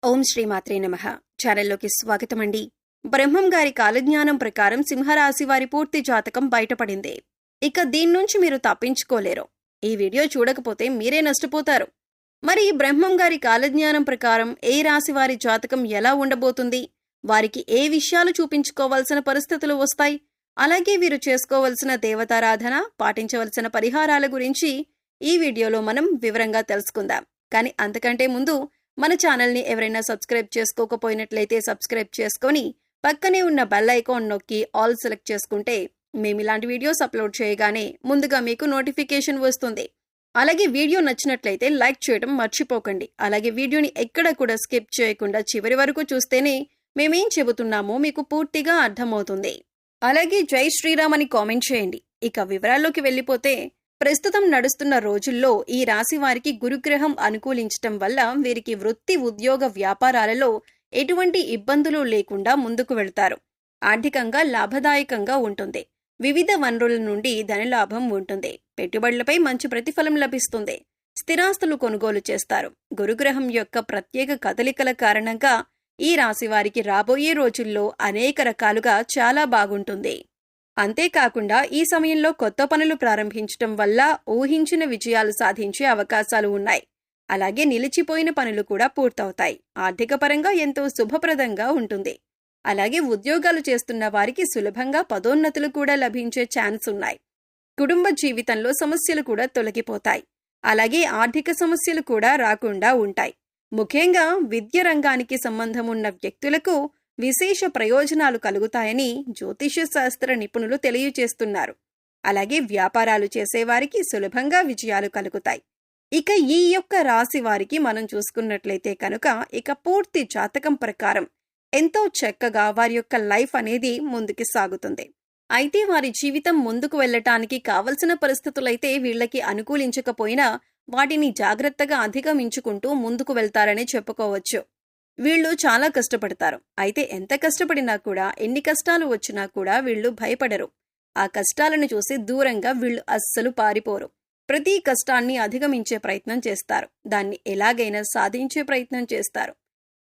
ఓం శ్రీమాత్రే నమః. ఛానల్లోకి స్వాగతమండి. బ్రహ్మం గారి కాలజ్ఞానం ప్రకారం సింహరాశి వారి పూర్తి జాతకం బయటపడింది. ఇక దీన్నుంచి మీరు తప్పించుకోలేరు. ఈ వీడియో చూడకపోతే మీరే నష్టపోతారు. మరి బ్రహ్మం గారి కాలజ్ఞానం ప్రకారం ఏ రాశి వారి జాతకం ఎలా ఉండబోతుంది, వారికి ఏ విషయాలు చూపించుకోవాల్సిన పరిస్థితులు వస్తాయి, అలాగే వీరు చేసుకోవలసిన దేవతారాధన, పాటించవలసిన పరిహారాల గురించి ఈ వీడియోలో మనం వివరంగా తెలుసుకుందాం. కానీ అంతకంటే ముందు మన ఛానల్ని ఎవరైనా సబ్స్క్రైబ్ చేసుకోకపోయినట్లయితే సబ్స్క్రైబ్ చేసుకొని పక్కనే ఉన్న బెల్ ఐకాన్ నొక్కి ఆల్ సెలెక్ట్ చేసుకుంటే మేము ఇలాంటి వీడియోస్ అప్లోడ్ చేయగానే ముందుగా మీకు నోటిఫికేషన్ వస్తుంది. అలాగే వీడియో నచ్చినట్లయితే లైక్ చేయడం మర్చిపోకండి. అలాగే వీడియోని ఎక్కడ కూడా స్కిప్ చేయకుండా చివరి వరకు చూస్తేనే మేమేం చెబుతున్నామో మీకు పూర్తిగా అర్థమవుతుంది. అలాగే జై శ్రీరామ్ అని కామెంట్ చేయండి. ఇక వివరాల్లోకి వెళ్ళిపోతే, ప్రస్తుతం నడుస్తున్న రోజుల్లో ఈ రాశి వారికి గురుగ్రహం అనుకూలించటం వల్ల వీరికి వృత్తి, ఉద్యోగ, వ్యాపారాలలో ఎటువంటి ఇబ్బందులు లేకుండా ముందుకు వెళ్తారు. ఆర్థికంగా లాభదాయకంగా ఉంటుంది. వివిధ వనరుల నుండి ధనలాభం ఉంటుంది. పెట్టుబడులపై మంచి ప్రతిఫలం లభిస్తుంది. స్థిరాస్తులు కొనుగోలు చేస్తారు. గురుగ్రహం యొక్క ప్రత్యేక కదలికల కారణంగా ఈ రాశి వారికి రాబోయే రోజుల్లో అనేక రకాలుగా చాలా బాగుంటుంది. అంతేకాకుండా ఈ సమయంలో కొత్త పనులు ప్రారంభించటం వల్ల ఊహించిన విజయాలు సాధించే అవకాశాలు ఉన్నాయి. అలాగే నిలిచిపోయిన పనులు కూడా పూర్తవుతాయి. ఆర్థిక పరంగా ఎంతో శుభప్రదంగా ఉంటుంది. అలాగే ఉద్యోగాలు చేస్తున్న వారికి సులభంగా పదోన్నతులు కూడా లభించే ఛాన్స్ ఉన్నాయి. కుటుంబ జీవితంలో సమస్యలు కూడా తొలగిపోతాయి. అలాగే ఆర్థిక సమస్యలు కూడా రాకుండా ఉంటాయి. ముఖ్యంగా విద్య రంగానికి సంబంధం ఉన్న వ్యక్తులకు విశేష ప్రయోజనాలు కలుగుతాయని జ్యోతిష శాస్త్ర నిపుణులు తెలియజేస్తున్నారు. అలాగే వ్యాపారాలు చేసేవారికి సులభంగా విజయాలు కలుగుతాయి. ఇక ఈ యొక్క రాశి వారికి మనం చూసుకున్నట్లయితే కనుక ఇక పూర్తి జాతకం ప్రకారం ఎంతో చక్కగా వారి యొక్క లైఫ్ అనేది ముందుకు సాగుతుంది. అయితే వారి జీవితం ముందుకు వెళ్ళటానికి కావలసిన పరిస్థితులైతే వీళ్ళకి అనుకూలించకపోయినా వాటిని జాగ్రత్తగా అధిగమించుకుంటూ ముందుకు వెళ్తారని చెప్పుకోవచ్చు. వీళ్ళు చాలా కష్టపడతారు. అయితే ఎంత కష్టపడినా కూడా, ఎన్ని కష్టాలు వచ్చినా కూడా వీళ్ళు భయపడరు. ఆ కష్టాలను చూసి దూరంగా వీళ్ళు అస్సలు పారిపోరు. ప్రతి కష్టాన్ని అధిగమించే ప్రయత్నం చేస్తారు. దాన్ని ఎలాగైనా సాధించే ప్రయత్నం చేస్తారు.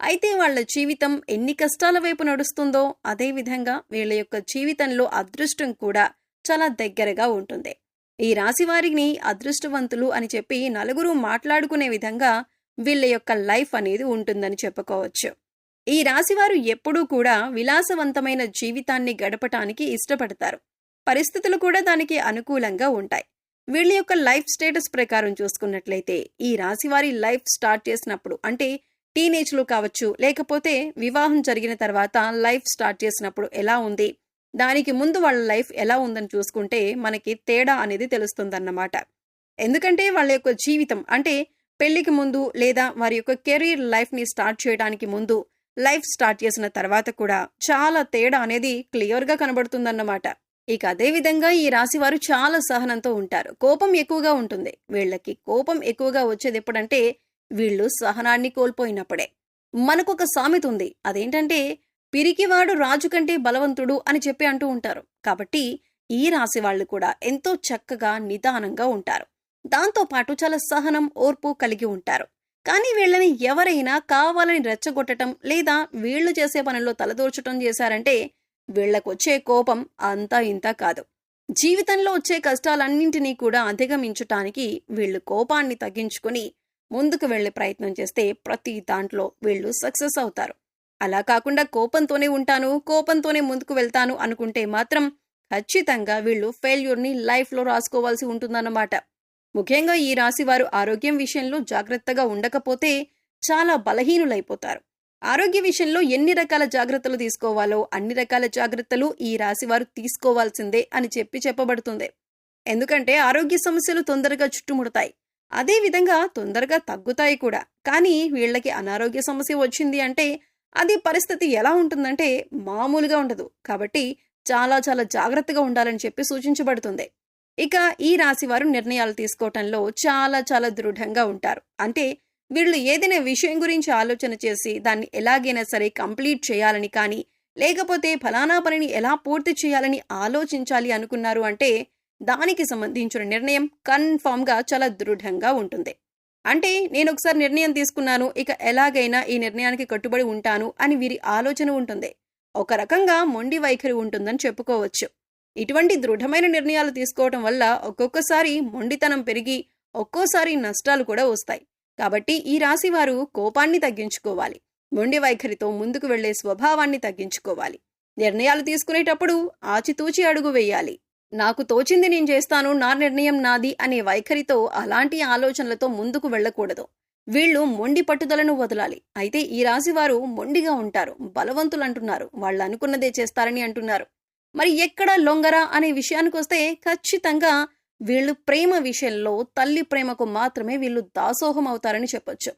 అయితే వాళ్ల జీవితం ఎన్ని కష్టాల వైపు నడుస్తుందో అదేవిధంగా వీళ్ళ యొక్క జీవితంలో అదృష్టం కూడా చాలా దగ్గరగా ఉంటుంది. ఈ రాశి వారిని అదృష్టవంతులు అని చెప్పి నలుగురు మాట్లాడుకునే విధంగా వీళ్ళ యొక్క లైఫ్ అనేది ఉంటుందని చెప్పుకోవచ్చు. ఈ రాశివారు ఎప్పుడూ కూడా విలాసవంతమైన జీవితాన్ని గడపటానికి ఇష్టపడతారు. పరిస్థితులు కూడా దానికి అనుకూలంగా ఉంటాయి. వీళ్ళ యొక్క లైఫ్ స్టేటస్ ప్రకారం చూసుకున్నట్లయితే ఈ రాశివారి లైఫ్ స్టార్ట్ చేసినప్పుడు, అంటే టీనేజ్లో కావచ్చు, లేకపోతే వివాహం జరిగిన తర్వాత లైఫ్ స్టార్ట్ చేసినప్పుడు ఎలా ఉంది, దానికి ముందు వాళ్ళ లైఫ్ ఎలా ఉందని చూసుకుంటే మనకి తేడా అనేది తెలుస్తుందన్నమాట. ఎందుకంటే వాళ్ళ యొక్క జీవితం, అంటే పెళ్లికి ముందు లేదా వారి యొక్క కెరీర్ లైఫ్ని స్టార్ట్ చేయడానికి ముందు, లైఫ్ స్టార్ట్ చేసిన తర్వాత కూడా చాలా తేడా అనేది క్లియర్గా కనబడుతుందన్నమాట. ఇక అదేవిధంగా ఈ రాశి వారు చాలా సహనంతో ఉంటారు. కోపం ఎక్కువగా ఉంటుంది. వీళ్ళకి కోపం ఎక్కువగా వచ్చేది ఎప్పుడంటే వీళ్ళు సహనాన్ని కోల్పోయినప్పుడే. మనకొక సామెత ఉంది. అదేంటంటే పిరికివాడు రాజు కంటే బలవంతుడు అని చెప్పి అంటూ ఉంటారు. కాబట్టి ఈ రాశి వాళ్ళు కూడా ఎంతో చక్కగా నిదానంగా ఉంటారు. దాంతోపాటు చాలా సహనం, ఓర్పు కలిగి ఉంటారు. కానీ వీళ్ళని ఎవరైనా కావాలని రెచ్చగొట్టడం లేదా వీళ్లు చేసే పనుల్లో తలదూర్చడం చేశారంటే వీళ్లకొచ్చే కోపం అంతా ఇంత కాదు. జీవితంలో వచ్చే కష్టాలన్నింటినీ కూడా అధిగమించటానికి వీళ్ళు కోపాన్ని తగ్గించుకుని ముందుకు వెళ్లే ప్రయత్నం చేస్తే ప్రతి దాంట్లో వీళ్ళు సక్సెస్ అవుతారు. అలా కాకుండా కోపంతోనే ఉంటాను, కోపంతోనే ముందుకు వెళ్తాను అనుకుంటే మాత్రం ఖచ్చితంగా వీళ్ళు ఫెయిల్యూర్ని లైఫ్లో రాసుకోవాల్సి ఉంటుందన్నమాట. ముఖ్యంగా ఈ రాశి వారు ఆరోగ్యం విషయంలో జాగ్రత్తగా ఉండకపోతే చాలా బలహీనులైపోతారు. ఆరోగ్య విషయంలో ఎన్ని రకాల జాగ్రత్తలు తీసుకోవాలో అన్ని రకాల జాగ్రత్తలు ఈ రాశి వారు తీసుకోవాల్సిందే అని చెప్పబడుతుంది. ఎందుకంటే ఆరోగ్య సమస్యలు తొందరగా చుట్టుముడతాయి. అదేవిధంగా తొందరగా తగ్గుతాయి కూడా. కానీ వీళ్ళకి అనారోగ్య సమస్య వచ్చింది అంటే అది పరిస్థితి ఎలా ఉంటుందంటే మామూలుగా ఉండదు. కాబట్టి చాలా చాలా జాగ్రత్తగా ఉండాలని చెప్పి సూచించబడుతుంది. ఇక ఈ రాశి వారు నిర్ణయాలు తీసుకోవటంలో చాలా చాలా దృఢంగా ఉంటారు. అంటే వీళ్ళు ఏదైనా విషయం గురించి ఆలోచన చేసి దాన్ని ఎలాగైనా సరే కంప్లీట్ చేయాలని కానీ, లేకపోతే ఫలానా పనిని ఎలా పూర్తి చేయాలని ఆలోచించాలి అనుకున్నారు అంటే దానికి సంబంధించిన నిర్ణయం కన్ఫామ్గా చాలా దృఢంగా ఉంటుంది. అంటే నేనొకసారి నిర్ణయం తీసుకున్నాను, ఇక ఎలాగైనా ఈ నిర్ణయానికి కట్టుబడి ఉంటాను అని వీరి ఆలోచన ఉంటుంది. ఒక రకంగా మొండి వైఖరి ఉంటుందని చెప్పుకోవచ్చు. ఇటువంటి దృఢమైన నిర్ణయాలు తీసుకోవటం వల్ల ఒక్కొక్కసారి మొండితనం పెరిగి ఒక్కోసారి నష్టాలు కూడా వస్తాయి. కాబట్టి ఈ రాశివారు కోపాన్ని తగ్గించుకోవాలి. మొండి వైఖరితో ముందుకు వెళ్లే స్వభావాన్ని తగ్గించుకోవాలి. నిర్ణయాలు తీసుకునేటప్పుడు ఆచితూచి అడుగు వేయాలి. నాకు తోచింది నేను చేస్తాను, నా నిర్ణయం నాది అనే వైఖరితో అలాంటి ఆలోచనలతో ముందుకు వెళ్లకూడదు. వీళ్ళు మొండి పట్టుదలను వదలాలి. అయితే ఈ రాశివారు మొండిగా ఉంటారు, బలవంతులు అంటున్నారు, వాళ్ళు అనుకున్నదే చేస్తారని అంటున్నారు. మరి ఎక్కడ లొంగరా అనే విషయానికొస్తే ఖచ్చితంగా వీళ్ళు ప్రేమ విషయంలో తల్లి ప్రేమకు మాత్రమే వీళ్ళు దాసోహం అవుతారని చెప్పొచ్చు.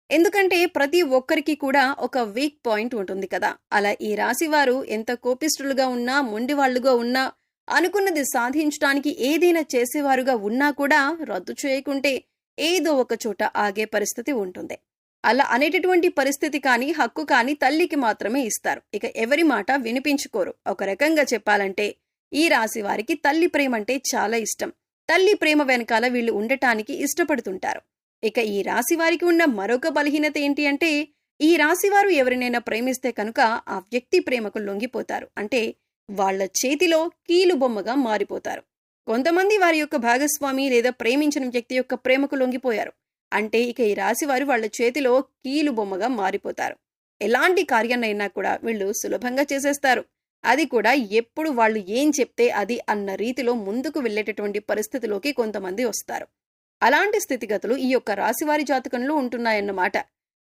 ఎందుకంటే ప్రతి ఒక్కరికి కూడా ఒక వీక్ పాయింట్ ఉంటుంది కదా. అలా ఈ రాశివారు ఎంత కోపిష్ఠులుగా ఉన్నా, మొండివాళ్లుగా ఉన్నా, అనుకున్నది సాధించడానికి ఏదైనా చేసేవారుగా ఉన్నా కూడా రద్దు చేయకుంటే ఏదో ఒక చోట ఆగే పరిస్థితి ఉంటుంది. అలా అనేటటువంటి పరిస్థితి కానీ, హక్కు కానీ తల్లికి మాత్రమే ఇస్తారు. ఇక ఎవరి మాట వినిపించుకోరు. ఒక రకంగా చెప్పాలంటే ఈ రాశి వారికి తల్లి ప్రేమ అంటే చాలా ఇష్టం. తల్లి ప్రేమ వెనకాల వీళ్ళు ఉండటానికి ఇష్టపడుతుంటారు. ఇక ఈ రాశి వారికి ఉన్న మరొక బలహీనత ఏంటి అంటే, ఈ రాశివారు ఎవరినైనా ప్రేమిస్తే కనుక ఆ వ్యక్తి ప్రేమకు లొంగిపోతారు. అంటే వాళ్ల చేతిలో కీలు బొమ్మగా మారిపోతారు. కొంతమంది వారి యొక్క భాగస్వామి లేదా ప్రేమించిన వ్యక్తి యొక్క ప్రేమకు లొంగిపోయారు అంటే ఇక ఈ రాశివారు వాళ్ల చేతిలో కీలు బొమ్మగా మారిపోతారు. ఎలాంటి కార్యాన్నైనా కూడా వీళ్ళు సులభంగా చేసేస్తారు. అది కూడా ఎప్పుడు వాళ్ళు ఏం చెప్తే అది అన్న రీతిలో ముందుకు వెళ్లేటటువంటి పరిస్థితిలోకి కొంతమంది వస్తారు. అలాంటి స్థితిగతులు ఈ యొక్క రాశివారి జాతకంలో ఉంటున్నాయన్నమాట.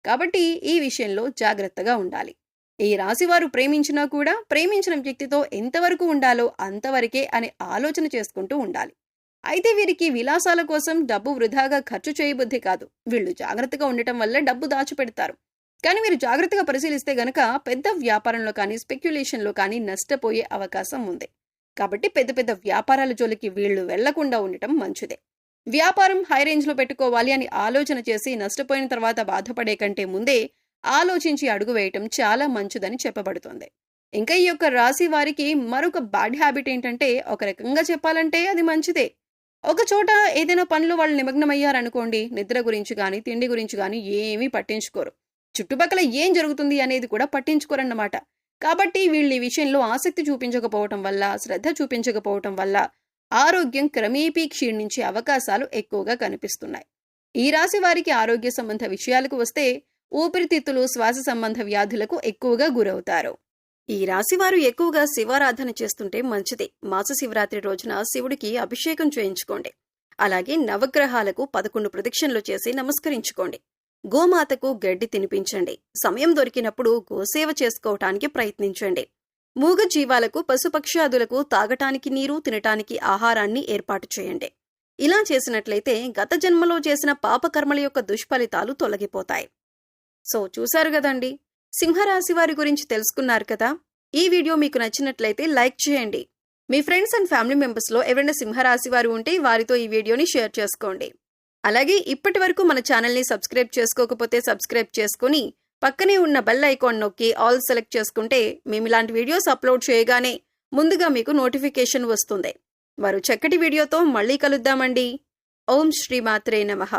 కాబట్టి ఈ విషయంలో జాగ్రత్తగా ఉండాలి. ఈ రాశివారు ప్రేమించినా కూడా ప్రేమించిన వ్యక్తితో ఎంతవరకు ఉండాలో అంతవరకే అనే ఆలోచన చేసుకుంటూ ఉండాలి. అయితే వీరికి విలాసాల కోసం డబ్బు వృధాగా ఖర్చు చేయబుద్ధి కాదు. వీళ్ళు జాగ్రత్తగా ఉండటం వల్ల డబ్బు దాచిపెడతారు. కానీ మీరు జాగ్రత్తగా పరిశీలిస్తే గనక పెద్ద వ్యాపారంలో కానీ, స్పెక్యులేషన్లో కానీ నష్టపోయే అవకాశం ఉంది. కాబట్టి పెద్ద పెద్ద వ్యాపారాల జోలికి వీళ్ళు వెళ్లకుండా ఉండటం మంచిదే. వ్యాపారం హై రేంజ్ లో పెట్టుకోవాలి అని ఆలోచన చేసి నష్టపోయిన తర్వాత బాధపడే కంటే ముందే ఆలోచించి అడుగు వేయటం చాలా మంచిదని చెప్పబడుతోంది. ఇంకా ఈ యొక్క రాశి వారికి మరొక బ్యాడ్ హ్యాబిట్ ఏంటంటే, ఒక రకంగా చెప్పాలంటే అది మంచిదే. ఒక చోట ఏదైనా పనులు వాళ్ళు నిమగ్నమయ్యారనుకోండి, నిద్ర గురించి కానీ, తిండి గురించి కానీ ఏమీ పట్టించుకోరు. చుట్టుపక్కల ఏం జరుగుతుంది అనేది కూడా పట్టించుకోరన్నమాట. కాబట్టి వీళ్ళు ఈ విషయంలో ఆసక్తి చూపించకపోవటం వల్ల, శ్రద్ధ చూపించకపోవటం వల్ల ఆరోగ్యం క్రమేపీ క్షీణించే అవకాశాలు ఎక్కువగా కనిపిస్తున్నాయి. ఈ రాశి వారికి ఆరోగ్య సంబంధ విషయాలకు వస్తే ఊపిరితిత్తులు, శ్వాస సంబంధ వ్యాధులకు ఎక్కువగా గురవుతారు. ఈ రాశివారు ఎక్కువగా శివారాధన చేస్తుంటే మంచిది. మాస శివరాత్రి రోజున శివుడికి అభిషేకం చేయించుకోండి. అలాగే నవగ్రహాలకు 11 ప్రదక్షిణలు చేసి నమస్కరించుకోండి. గోమాతకు గడ్డి తినిపించండి. సమయం దొరికినప్పుడు గోసేవ చేసుకోవటానికి ప్రయత్నించండి. మూగ జీవాలకు, పశుపక్ష్యాదులకు తాగటానికి నీరు, తినటానికి ఆహారాన్ని ఏర్పాటు చేయండి. ఇలా చేసినట్లయితే గత జన్మలో చేసిన పాపకర్మల యొక్క దుష్ఫలితాలు తొలగిపోతాయి. సో చూశారు కదండి, సింహరాశి వారి గురించి తెలుసుకున్నారు కదా. ఈ వీడియో మీకు నచ్చినట్లయితే లైక్ చేయండి. మీ ఫ్రెండ్స్ అండ్ ఫ్యామిలీ మెంబర్స్లో ఎవరైనా సింహరాశి వారు ఉంటే వారితో ఈ వీడియోని షేర్ చేసుకోండి. అలాగే ఇప్పటి వరకు మన ఛానల్ని సబ్స్క్రైబ్ చేసుకోకపోతే సబ్స్క్రైబ్ చేసుకుని పక్కనే ఉన్న బెల్ ఐకాన్ నొక్కి ఆల్ సెలెక్ట్ చేసుకుంటే మేము ఇలాంటి వీడియోస్ అప్లోడ్ చేయగానే ముందుగా మీకు నోటిఫికేషన్ వస్తుంది. మరో చక్కటి వీడియోతో మళ్ళీ కలుద్దామండి. ఓం శ్రీ మాత్రే నమః.